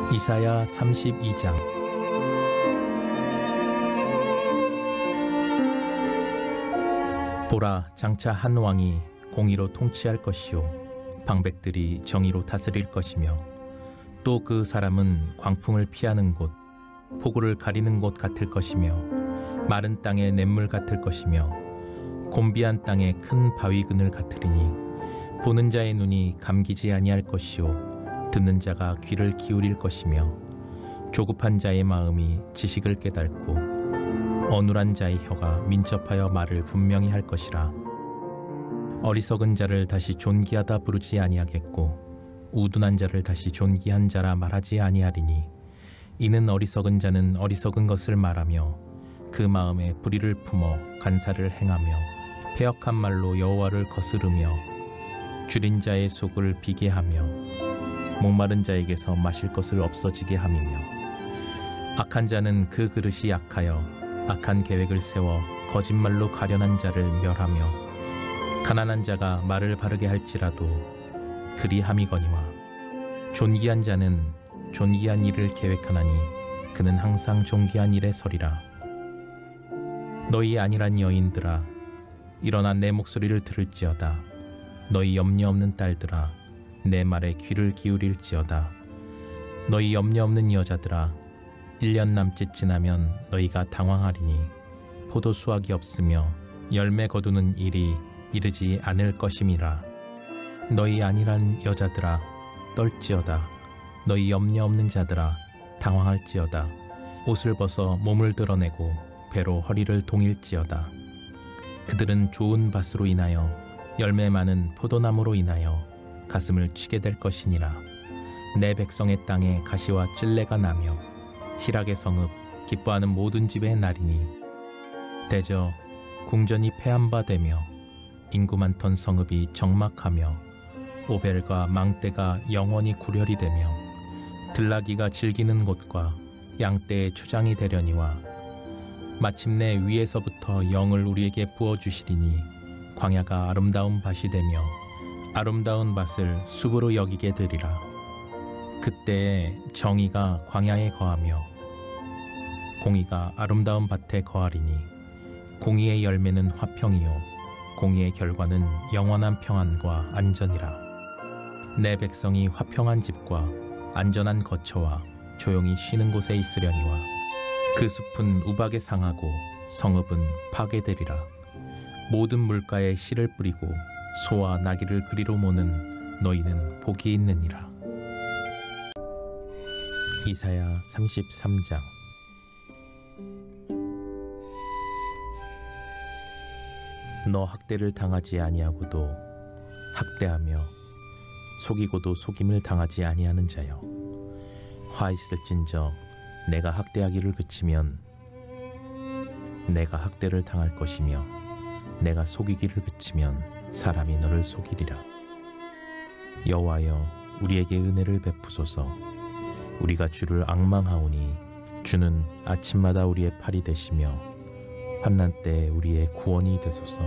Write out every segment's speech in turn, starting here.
이사야 32장. 보라, 장차 한 왕이 공의로 통치할 것이요 방백들이 정의로 다스릴 것이며, 또 그 사람은 광풍을 피하는 곳, 폭우를 가리는 곳 같을 것이며, 마른 땅의 냇물 같을 것이며, 곤비한 땅의 큰 바위 그늘 같으리니, 보는 자의 눈이 감기지 아니할 것이요 듣는 자가 귀를 기울일 것이며, 조급한 자의 마음이 지식을 깨닫고 어눌한 자의 혀가 민첩하여 말을 분명히 할 것이라. 어리석은 자를 다시 존귀하다 부르지 아니하겠고, 우둔한 자를 다시 존귀한 자라 말하지 아니하리니, 이는 어리석은 자는 어리석은 것을 말하며 그 마음에 불의를 품어 간사를 행하며 패역한 말로 여호와를 거스르며 줄인 자의 속을 비게 하며 목마른 자에게서 마실 것을 없어지게 함이며, 악한 자는 그 그릇이 약하여 악한 계획을 세워 거짓말로 가련한 자를 멸하며, 가난한 자가 말을 바르게 할지라도 그리 함이거니와, 존귀한 자는 존귀한 일을 계획하나니 그는 항상 존귀한 일에 서리라. 너희 안일한 여인들아, 일어나 내 목소리를 들을지어다. 너희 염려 없는 딸들아, 내 말에 귀를 기울일지어다. 너희 염려 없는 여자들아, 1년 남짓 지나면 너희가 당황하리니, 포도 수확이 없으며 열매 거두는 일이 이르지 않을 것임이라. 너희 안일한 여자들아, 떨지어다. 너희 염려 없는 자들아, 당황할지어다. 옷을 벗어 몸을 드러내고 배로 허리를 동일지어다. 그들은 좋은 밭으로 인하여 열매 많은 포도나무로 인하여 가슴을 치게 될 것이니라. 내 백성의 땅에 가시와 찔레가 나며 희락의 성읍 기뻐하는 모든 집의 날이니, 대저 궁전이 패한 바 되며 인구 많던 성읍이 적막하며 오벨과 망대가 영원히 구렬이 되며, 들나귀가 즐기는 곳과 양떼의 초장이 되려니와, 마침내 위에서부터 영을 우리에게 부어주시리니 광야가 아름다운 밭이 되며 아름다운 밭을 숲으로 여기게 되리라. 그때에 정의가 광야에 거하며 공의가 아름다운 밭에 거하리니, 공의의 열매는 화평이요 공의의 결과는 영원한 평안과 안전이라. 내 백성이 화평한 집과 안전한 거처와 조용히 쉬는 곳에 있으려니와, 그 숲은 우박에 상하고 성읍은 파괴되리라. 모든 물가에 씨를 뿌리고 소와 나귀를 그리로 모는 너희는 복이 있느니라. 이사야 33장. 너 학대를 당하지 아니하고도 학대하며 속이고도 속임을 당하지 아니하는 자여, 화 있을진저 내가 학대하기를 그치면 내가 학대를 당할 것이며, 내가 속이기를 그치면 사람이 너를 속이리라. 여호와여, 우리에게 은혜를 베푸소서. 우리가 주를 앙망하오니 주는 아침마다 우리의 팔이 되시며 환난 때에 우리의 구원이 되소서.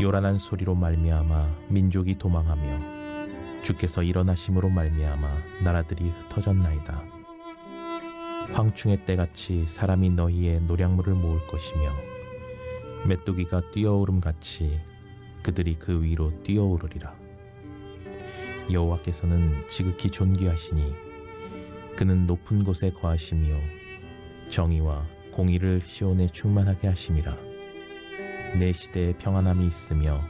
요란한 소리로 말미암아 민족이 도망하며 주께서 일어나심으로 말미암아 나라들이 흩어졌나이다. 황충의 때같이 사람이 너희의 노량물을 모을 것이며, 메뚜기가 뛰어오름같이 그들이 그 위로 뛰어오르리라. 여호와께서는 지극히 존귀하시니 그는 높은 곳에 거하시며 정의와 공의를 시온에 충만하게 하심이라. 내 시대에 평안함이 있으며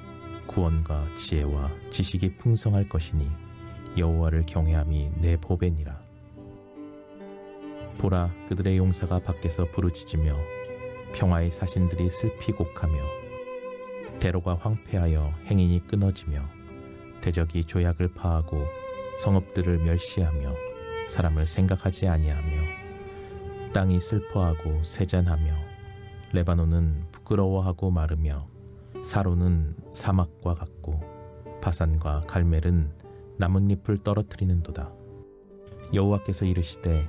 구원과 지혜와 지식이 풍성할 것이니 여호와를 경외함이 내 보배니라. 보라, 그들의 용사가 밖에서 부르짖으며 평화의 사신들이 슬피 곡하며, 대로가 황폐하여 행인이 끊어지며 대적이 조약을 파하고 성읍들을 멸시하며 사람을 생각하지 아니하며, 땅이 슬퍼하고 세잔하며 레바논은 부끄러워하고 마르며, 사로는 사막과 같고 바산과 갈멜은 나뭇잎을 떨어뜨리는도다. 여호와께서 이르시되,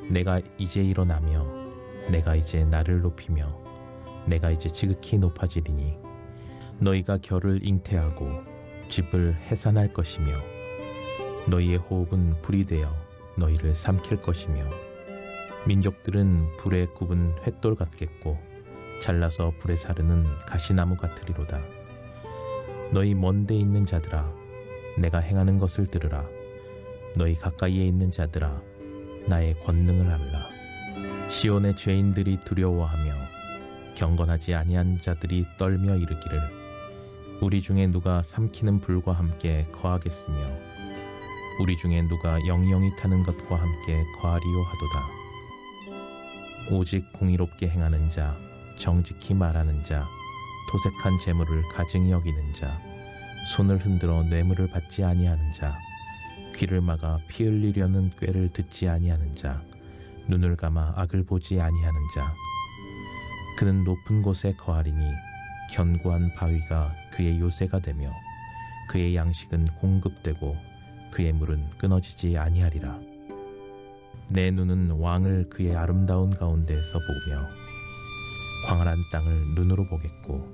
내가 이제 일어나며 내가 이제 나를 높이며 내가 이제 지극히 높아지리니, 너희가 결을 잉태하고 집을 해산할 것이며 너희의 호흡은 불이 되어 너희를 삼킬 것이며 민족들은 불에 굽은 횃돌 같겠고 잘라서 불에 사르는 가시나무 같으리로다. 너희 먼데 있는 자들아, 내가 행하는 것을 들으라. 너희 가까이에 있는 자들아, 나의 권능을 알라. 시온의 죄인들이 두려워하며 경건하지 아니한 자들이 떨며 이르기를 우리 중에 누가 삼키는 불과 함께 거하겠으며 우리 중에 누가 영영이 타는 것과 함께 거하리요 하도다. 오직 공의롭게 행하는 자, 정직히 말하는 자, 토색한 재물을 가증히 여기는 자, 손을 흔들어 뇌물을 받지 아니하는 자, 귀를 막아 피 흘리려는 꾀를 듣지 아니하는 자, 눈을 감아 악을 보지 아니하는 자. 그는 높은 곳에 거하리니 견고한 바위가 그의 요새가 되며 그의 양식은 공급되고 그의 물은 끊어지지 아니하리라. 내 눈은 왕을 그의 아름다운 가운데에서 보며 광활한 땅을 눈으로 보겠고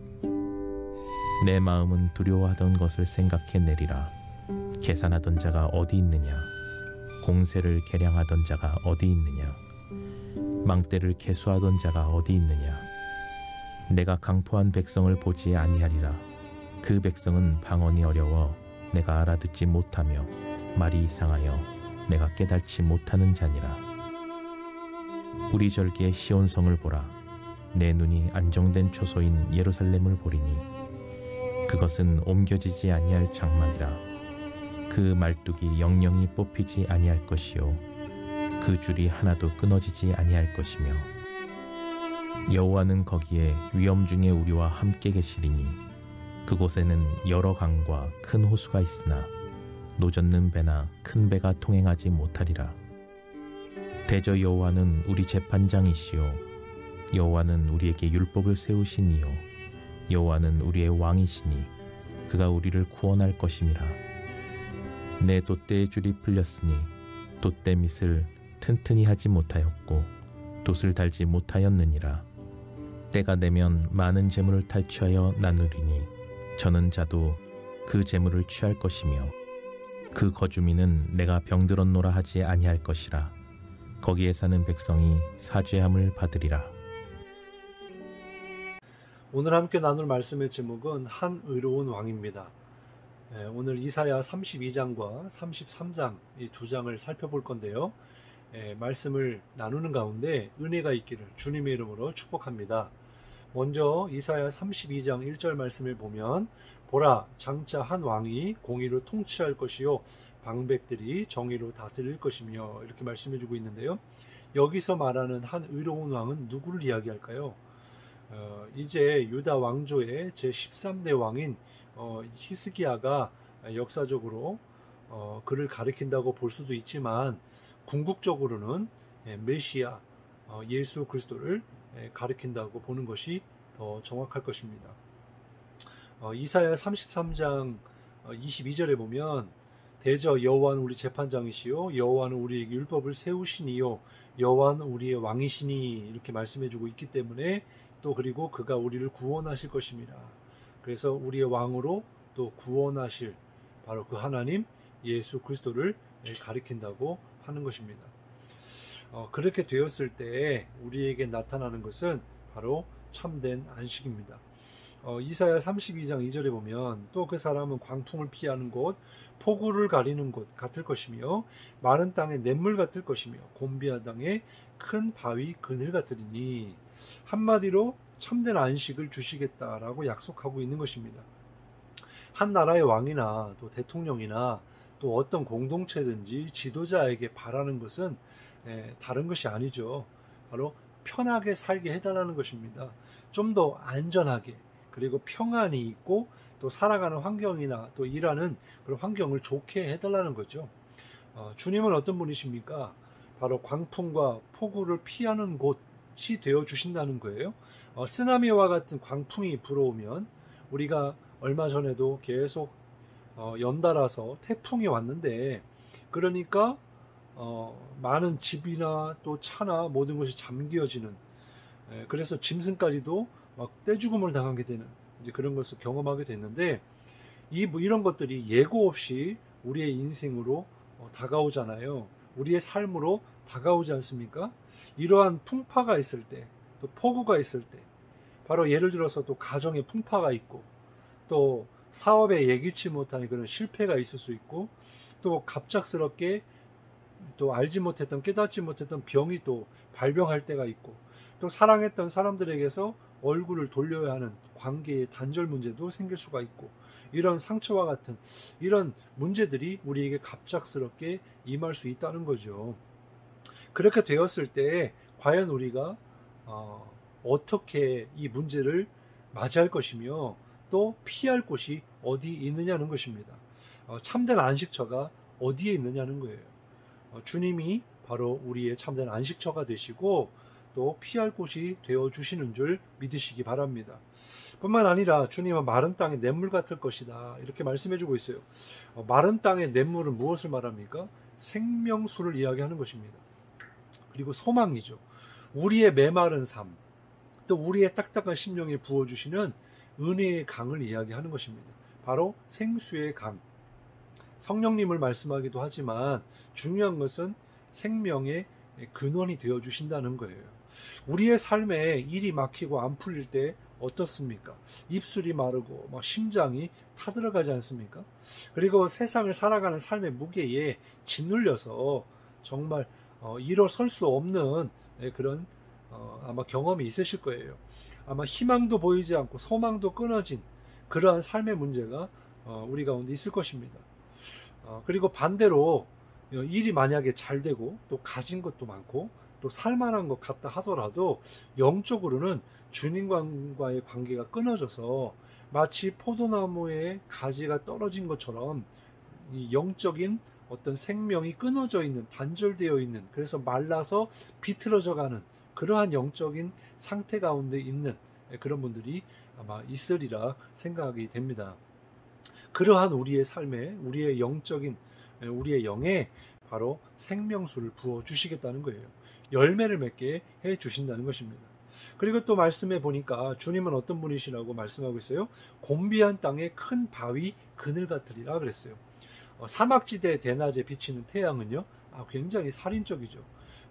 내 마음은 두려워하던 것을 생각해 내리라. 계산하던 자가 어디 있느냐? 공세를 계량하던 자가 어디 있느냐? 망대를 계수하던 자가 어디 있느냐? 내가 강포한 백성을 보지 아니하리라. 그 백성은 방언이 어려워 내가 알아듣지 못하며 말이 이상하여 내가 깨달지 못하는 자니라. 우리 절기의 시온성을 보라. 내 눈이 안정된 초소인 예루살렘을 보리니 그것은 옮겨지지 아니할 장막이라. 그 말뚝이 영영이 뽑히지 아니할 것이요 그 줄이 하나도 끊어지지 아니할 것이며 여호와는 거기에 위엄 중에 우리와 함께 계시리니 그곳에는 여러 강과 큰 호수가 있으나 노젓는 배나 큰 배가 통행하지 못하리라. 대저 여호와는 우리 재판장이시요 여호와는 우리에게 율법을 세우시니요 여호와는 우리의 왕이시니 그가 우리를 구원할 것임이라. 내 돛대의 줄이 풀렸으니 돛대 밑을 튼튼히 하지 못하였고 돛을 달지 못하였느니라. 때가 되면 많은 재물을 탈취하여 나누리니 저는 자도 그 재물을 취할 것이며 그 거주민은 내가 병들었노라 하지 아니할 것이라. 거기에 사는 백성이 사죄함을 받으리라. 오늘 함께 나눌 말씀의 제목은 한 의로운 왕입니다. 오늘 이사야 32장과 33장 이 두 장을 살펴볼 건데요. 말씀을 나누는 가운데 은혜가 있기를 주님의 이름으로 축복합니다. 먼저 이사야 32장 1절 말씀을 보면 보라, 장차 한 왕이 공의로 통치할 것이요 방백들이 정의로 다스릴 것이며 이렇게 말씀해주고 있는데요. 여기서 말하는 한 의로운 왕은 누구를 이야기할까요? 이제 유다 왕조의 제13대 왕인 히스기야가 역사적으로 그를 가리킨다고 볼 수도 있지만 궁극적으로는 메시아 예수 그리스도를 가리킨다고 보는 것이 더 정확할 것입니다. 이사야 33장 22절에 보면 대저 여호와는 우리 재판장이시요 여호와는 우리에게 율법을 세우시니요 여호와는 우리의 왕이시니 이렇게 말씀해주고 있기 때문에 또 그리고 그가 우리를 구원하실 것입니다. 그래서 우리의 왕으로 또 구원하실 바로 그 하나님 예수 그리스도를 가리킨다고 하는 것입니다. 그렇게 되었을 때 우리에게 나타나는 것은 바로 참된 안식입니다. 이사야 32장 2절에 보면 또 그 사람은 광풍을 피하는 곳, 폭우를 가리는 곳 같을 것이며 마른 땅의 냇물 같을 것이며 곤비한 땅의 큰 바위 그늘 같으리니 한마디로 참된 안식을 주시겠다라고 약속하고 있는 것입니다. 한 나라의 왕이나 또 대통령이나 또 어떤 공동체든지 지도자에게 바라는 것은 다른 것이 아니죠. 바로 편하게 살게 해달라는 것입니다. 좀 더 안전하게 그리고 평안이 있고 또 살아가는 환경이나 또 일하는 그런 환경을 좋게 해달라는 거죠. 주님은 어떤 분이십니까? 바로 광풍과 폭우를 피하는 곳이 되어 주신다는 거예요. 쓰나미와 같은 광풍이 불어오면 우리가 얼마 전에도 계속 연달아서 태풍이 왔는데 그러니까 많은 집이나 또 차나 모든 것이 잠겨지는 그래서 짐승까지도 막 떼죽음을 당하게 되는 이제 그런 것을 경험하게 됐는데 이런 것들이 예고 없이 우리의 인생으로 다가오잖아요. 우리의 삶으로 다가오지 않습니까? 이러한 풍파가 있을 때, 또 폭우가 있을 때, 바로 예를 들어서 또 가정에 풍파가 있고, 또 사업에 예기치 못한 그런 실패가 있을 수 있고, 또 갑작스럽게 또 알지 못했던, 깨닫지 못했던 병이 또 발병할 때가 있고, 또 사랑했던 사람들에게서 얼굴을 돌려야 하는 관계의 단절 문제도 생길 수가 있고, 이런 상처와 같은 이런 문제들이 우리에게 갑작스럽게 임할 수 있다는 거죠. 그렇게 되었을 때 과연 우리가 어떻게 이 문제를 맞이할 것이며 또 피할 곳이 어디 있느냐는 것입니다. 참된 안식처가 어디에 있느냐는 거예요. 주님이 바로 우리의 참된 안식처가 되시고 또 피할 곳이 되어주시는 줄 믿으시기 바랍니다. 뿐만 아니라 주님은 마른 땅의 냇물 같을 것이다, 이렇게 말씀해주고 있어요. 마른 땅의 냇물은 무엇을 말합니까? 생명수를 이야기하는 것입니다. 그리고 소망이죠. 우리의 메마른 삶, 또 우리의 딱딱한 심령에 부어주시는 은혜의 강을 이야기하는 것입니다. 바로 생수의 강. 성령님을 말씀하기도 하지만 중요한 것은 생명의 근원이 되어주신다는 거예요. 우리의 삶에 일이 막히고 안 풀릴 때 어떻습니까? 입술이 마르고 막 심장이 타들어가지 않습니까? 그리고 세상을 살아가는 삶의 무게에 짓눌려서 정말 일어설 수 없는 그런 아마 경험이 있으실 거예요. 아마 희망도 보이지 않고 소망도 끊어진 그러한 삶의 문제가 우리 가운데 있을 것입니다. 그리고 반대로 일이 만약에 잘 되고 또 가진 것도 많고 또 살만한 것 같다 하더라도 영적으로는 주님과의 관계가 끊어져서 마치 포도나무의 가지가 떨어진 것처럼 이 영적인 어떤 생명이 끊어져 있는, 단절되어 있는, 그래서 말라서 비틀어져 가는 그러한 영적인 상태 가운데 있는 그런 분들이 아마 있으리라 생각이 됩니다. 그러한 우리의 삶에, 우리의 영적인, 우리의 영에 바로 생명수를 부어주시겠다는 거예요. 열매를 맺게 해주신다는 것입니다. 그리고 또 말씀해 보니까 주님은 어떤 분이시라고 말씀하고 있어요? 곤비한 땅에 큰 바위 그늘 같으리라 그랬어요. 사막지대 대낮에 비치는 태양은요, 굉장히 살인적이죠.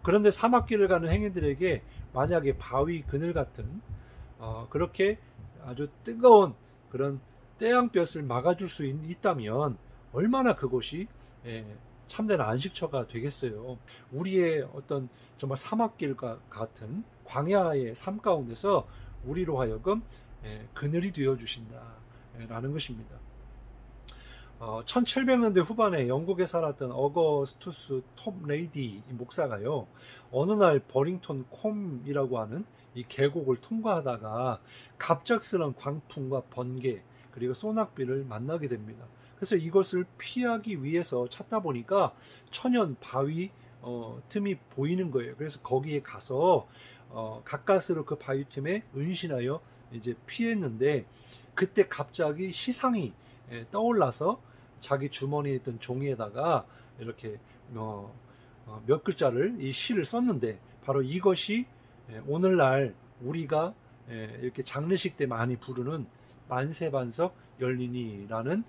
그런데 사막길을 가는 행인들에게 만약에 바위 그늘 같은 그렇게 아주 뜨거운 그런 태양볕을 막아줄 수 있다면 얼마나 그곳이 참된 안식처가 되겠어요. 우리의 어떤 정말 사막길과 같은 광야의 삶 가운데서 우리로 하여금 그늘이 되어 주신다라는 것입니다. 1700년대 후반에 영국에 살았던 어거스투스 톱 레이디 목사가요, 어느 날 버링턴 콤이라고 하는 이 계곡을 통과하다가 갑작스런 광풍과 번개 그리고 소낙비를 만나게 됩니다. 그래서 이것을 피하기 위해서 찾다 보니까 천연 바위 틈이 보이는 거예요. 그래서 거기에 가서 가까스로 그 바위 틈에 은신하여 이제 피했는데, 그때 갑자기 시상이 떠올라서 자기 주머니에 있던 종이에다가 이렇게 몇 글자를 이 시를 썼는데, 바로 이것이 오늘날 우리가 이렇게 장례식 때 많이 부르는 만세반석 열리니라는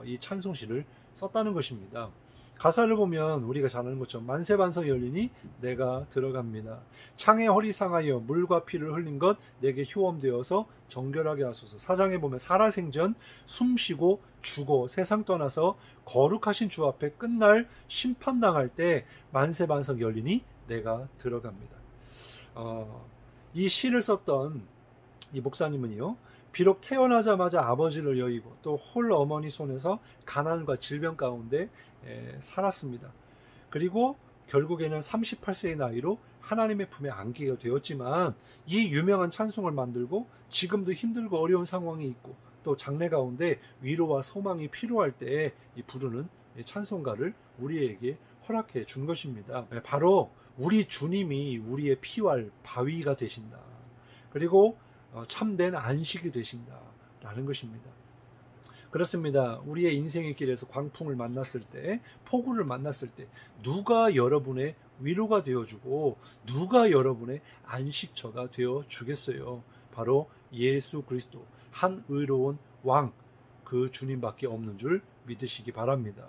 이 찬송시를 썼다는 것입니다. 가사를 보면 우리가 잘 아는 것처럼 만세반석 열리니 내가 들어갑니다. 창에 허리 상하여 물과 피를 흘린 것 내게 효험되어서 정결하게 하소서. 4장에 보면 살아생전 숨쉬고 죽어 세상 떠나서 거룩하신 주 앞에 끝날 심판당할 때 만세반석 열리니 내가 들어갑니다. 이 시를 썼던 이 목사님은요, 비록 태어나자마자 아버지를 여의고 또 홀 어머니 손에서 가난과 질병 가운데 살았습니다. 그리고 결국에는 38세의 나이로 하나님의 품에 안기게 되었지만, 이 유명한 찬송을 만들고 지금도 힘들고 어려운 상황이 있고 또 장래 가운데 위로와 소망이 필요할 때 이 부르는 찬송가를 우리에게 허락해 준 것입니다. 바로 우리 주님이 우리의 피할 바위가 되신다. 그리고 참된 안식이 되신다라는 것입니다. 그렇습니다. 우리의 인생의 길에서 광풍을 만났을 때, 폭우를 만났을 때 누가 여러분의 위로가 되어주고 누가 여러분의 안식처가 되어주겠어요? 바로 예수 그리스도, 한 의로운 왕, 그 주님밖에 없는 줄 믿으시기 바랍니다.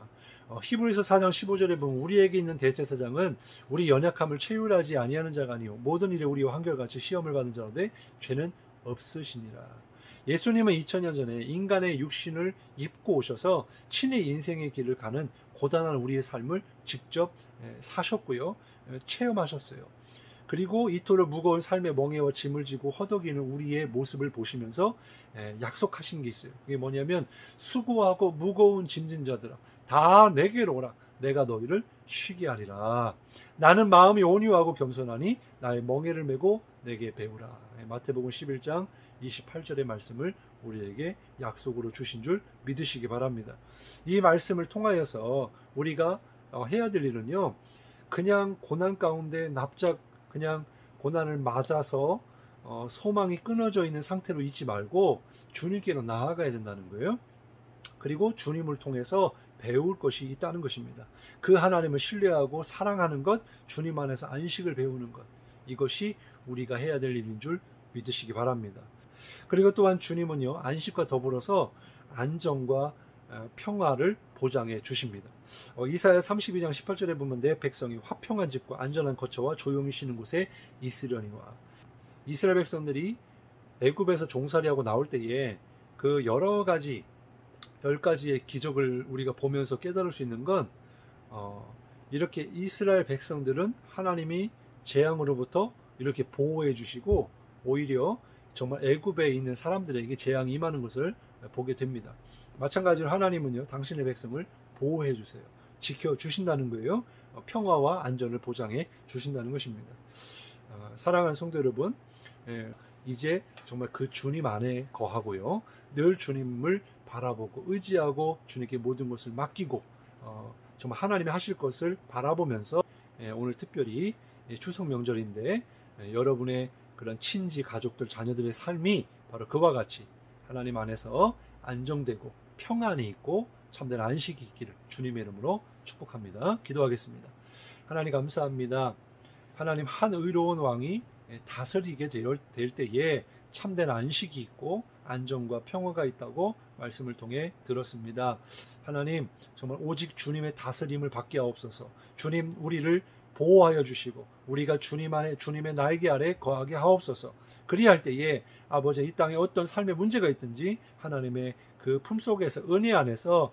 히브리서 4장 15절에 보면 우리에게 있는 대제사장은 우리 연약함을 체휼하지 아니하는 자가 아니요 모든 일에 우리와 한결같이 시험을 받는 자로되 죄는 없으시니라. 예수님은 2000년 전에 인간의 육신을 입고 오셔서 친히 인생의 길을 가는 고단한 우리의 삶을 직접 사셨고요. 체험하셨어요. 그리고 이토록 무거운 삶의 멍에와 짐을 지고 허덕이는 우리의 모습을 보시면서 약속하신 게 있어요. 그게 뭐냐면 수고하고 무거운 짐진 자들아 다 내게로 오라. 내가 너희를 쉬게 하리라. 나는 마음이 온유하고 겸손하니 나의 멍에를 메고 내게 배우라. 마태복음 11장 28절의 말씀을 우리에게 약속으로 주신 줄 믿으시기 바랍니다. 이 말씀을 통하여서 우리가 해야 될 일은요, 그냥 고난 가운데 납작 그냥 고난을 맞아서 소망이 끊어져 있는 상태로 있지 말고 주님께로 나아가야 된다는 거예요. 그리고 주님을 통해서 배울 것이 있다는 것입니다. 그 하나님을 신뢰하고 사랑하는 것, 주님 안에서 안식을 배우는 것, 이것이 우리가 해야 될 일인 줄 믿으시기 바랍니다. 그리고 또한 주님은요, 안식과 더불어서 안정과 평화를 보장해 주십니다. 이사야 32장 18절에 보면 내 백성이 화평한 집과 안전한 거처와 조용히 쉬는 곳에 있으려니와. 이스라엘 백성들이 애굽에서 종살이하고 나올 때에 그 여러 가지 10가지의 기적을 우리가 보면서 깨달을 수 있는 건 이렇게 이스라엘 백성들은 하나님이 재앙으로부터 이렇게 보호해 주시고 오히려 정말 애굽에 있는 사람들에게 재앙이 임하는 것을 보게 됩니다. 마찬가지로 하나님은요, 당신의 백성을 보호해 주세요. 지켜 주신다는 거예요. 평화와 안전을 보장해 주신다는 것입니다. 사랑하는 성도 여러분, 이제 정말 그 주님 안에 거하고요, 늘 주님을 바라보고 의지하고 주님께 모든 것을 맡기고 정말 하나님이 하실 것을 바라보면서 오늘 특별히 추석 명절인데 여러분의 그런 친지, 가족들, 자녀들의 삶이 바로 그와 같이 하나님 안에서 안정되고 평안이 있고 참된 안식이 있기를 주님의 이름으로 축복합니다. 기도하겠습니다. 하나님 감사합니다. 하나님, 한 의로운 왕이 다스리게 될 때에 참된 안식이 있고 안정과 평화가 있다고 말씀을 통해 들었습니다. 하나님, 정말 오직 주님의 다스림을 받게 하옵소서. 주님, 우리를 보호하여 주시고 우리가 주님의 날개 아래 거하게 하옵소서. 그리할 때에 아버지, 이 땅에 어떤 삶의 문제가 있든지 하나님의 그 품속에서, 은혜 안에서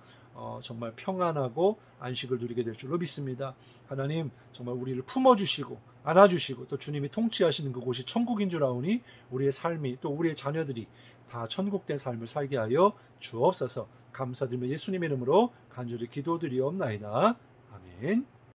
정말 평안하고 안식을 누리게 될 줄로 믿습니다. 하나님, 정말 우리를 품어주시고 안아주시고 또 주님이 통치하시는 그곳이 천국인 줄 아오니 우리의 삶이, 또 우리의 자녀들이 다 천국된 삶을 살게 하여 주옵소서. 감사드리며 예수님의 이름으로 간절히 기도드리옵나이다. 아멘.